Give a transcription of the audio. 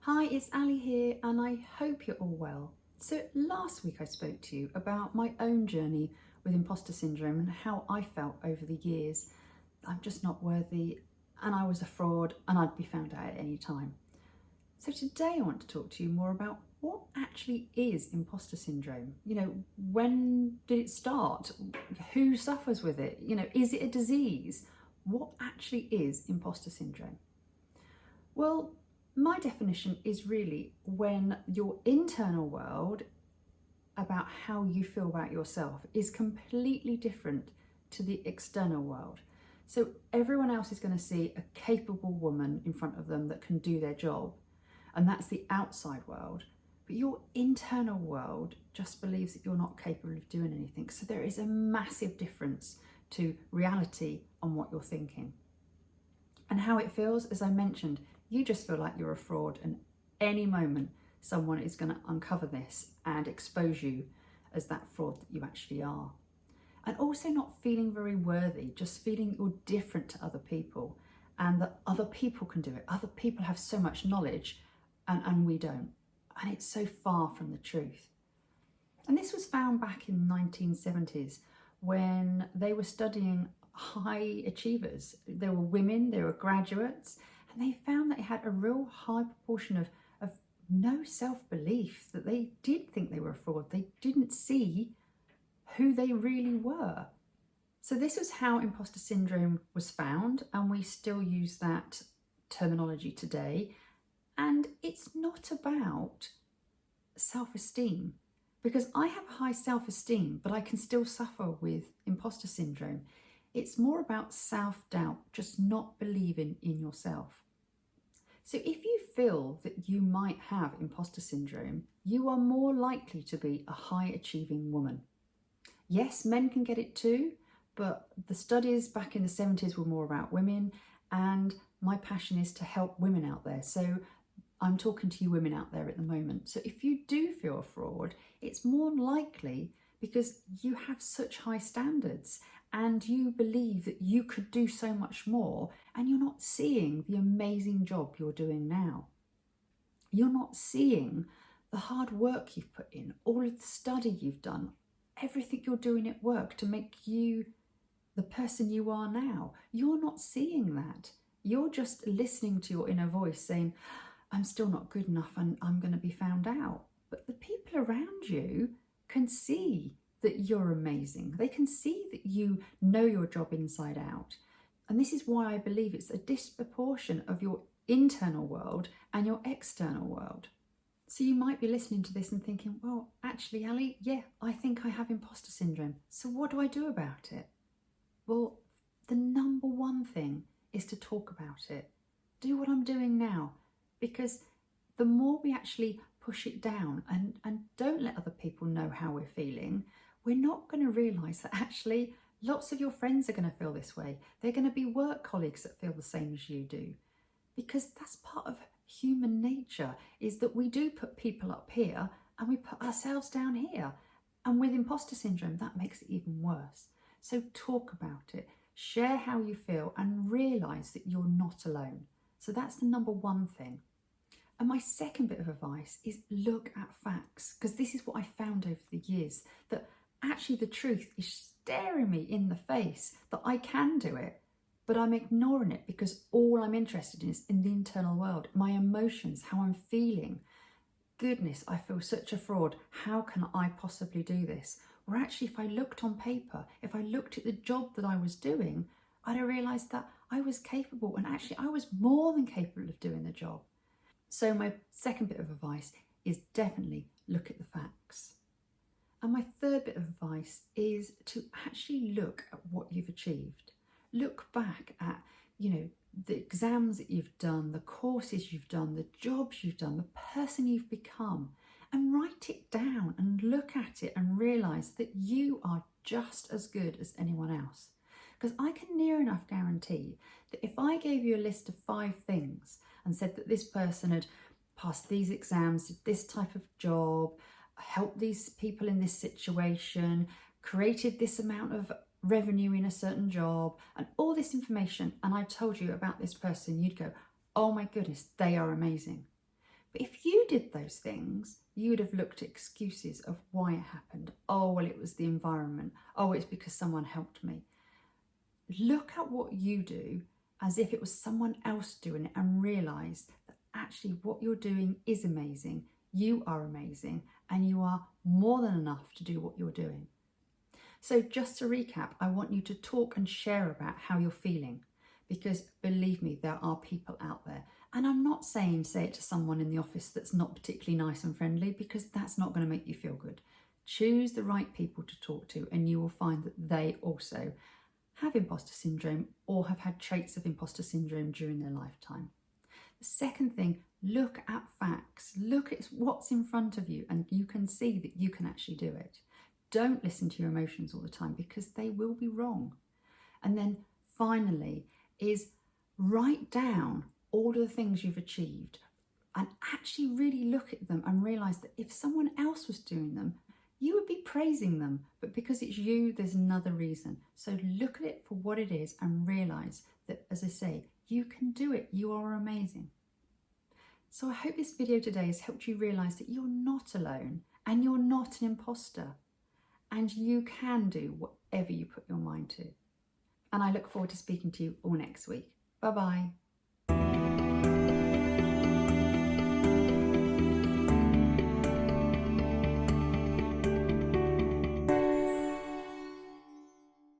Hi, it's Ali here and I hope you're all well. So last week I spoke to you about my own journey with imposter syndrome and how I felt over the years. I'm just not worthy and I was a fraud and I'd be found out at any time. So today I want to talk to you more about what actually is imposter syndrome. When did it start? Who suffers with it? Is it a disease? What actually is imposter syndrome? Well, my definition is really when your internal world about how you feel about yourself is completely different to the external world. So everyone else is going to see a capable woman in front of them that can do their job, and that's the outside world. But your internal world just believes that you're not capable of doing anything. So there is a massive difference to reality on what you're thinking. And how it feels, as I mentioned, you just feel like you're a fraud, and any moment someone is going to uncover this and expose you as that fraud that you actually are. And also not feeling very worthy, just feeling you're different to other people and that other people can do it. Other people have so much knowledge and we don't. And it's so far from the truth. And this was found back in the 1970s when they were studying high achievers. There were women, there were graduates, and they found that it had a real high proportion of no self-belief, that they did think they were a fraud. They didn't see who they really were. So this was how imposter syndrome was found, and we still use that terminology today. And it's not about self-esteem, because I have high self-esteem, but I can still suffer with imposter syndrome. It's more about self-doubt, just not believing in yourself. So if you feel that you might have imposter syndrome, you are more likely to be a high-achieving woman. Yes, men can get it too, but the studies back in the 70s were more about women, and my passion is to help women out there. So I'm talking to you women out there at the moment. So if you do feel a fraud, it's more likely because you have such high standards and you believe that you could do so much more, and you're not seeing the amazing job you're doing now. You're not seeing the hard work you've put in, all of the study you've done, everything you're doing at work to make you the person you are now. You're not seeing that. You're just listening to your inner voice saying, I'm still not good enough and I'm going to be found out. But the people around you can see that you're amazing. They can see that you know your job inside out. And this is why I believe it's a disproportion of your internal world and your external world. So you might be listening to this and thinking, well, actually, Ali, yeah, I think I have imposter syndrome. So what do I do about it? Well, the number one thing is to talk about it. Do what I'm doing now, because the more we actually push it down and don't let other people know how we're feeling, we're not going to realise that actually lots of your friends are going to feel this way. They're going to be work colleagues that feel the same as you do, because that's part of human nature, is that we do put people up here and we put ourselves down here. And with imposter syndrome, that makes it even worse. So talk about it, share how you feel, and realise that you're not alone. So that's the number one thing. And my second bit of advice is look at facts, because this is what I found over the years, that actually the truth is staring me in the face, that I can do it, but I'm ignoring it because all I'm interested in is in the internal world, my emotions, how I'm feeling. Goodness, I feel such a fraud. How can I possibly do this? Or actually, if I looked on paper, if I looked at the job that I was doing, I'd have realised that I was capable, and actually I was more than capable of doing the job. So my second bit of advice is definitely look at the facts. And my third bit of advice is to actually look at what you've achieved. Look back at, the exams that you've done, the courses you've done, the jobs you've done, the person you've become, and write it down and look at it and realise that you are just as good as anyone else. Because I can near enough guarantee that if I gave you a list of 5 things and said that this person had passed these exams, did this type of job, helped these people in this situation, created this amount of revenue in a certain job, and all this information, and I told you about this person, you'd go, oh my goodness, they are amazing. But if you did those things, you would have looked at excuses of why it happened. Oh, well, it was the environment. Oh, it's because someone helped me. Look at what you do as if it was someone else doing it and realise that actually what you're doing is amazing. You are amazing and you are more than enough to do what you're doing. So just to recap, I want you to talk and share about how you're feeling, because believe me, there are people out there. And I'm not saying say it to someone in the office that's not particularly nice and friendly, because that's not going to make you feel good. Choose the right people to talk to and you will find that they also have imposter syndrome or have had traits of imposter syndrome during their lifetime. The second thing, look at facts. Look at what's in front of you and you can see that you can actually do it. Don't listen to your emotions all the time because they will be wrong. And then finally is write down all of the things you've achieved and actually really look at them and realise that if someone else was doing them, you would be praising them, but because it's you, there's another reason. So look at it for what it is and realise that, as I say, you can do it. You are amazing. So I hope this video today has helped you realise that you're not alone and you're not an imposter and you can do whatever you put your mind to. And I look forward to speaking to you all next week. Bye-bye.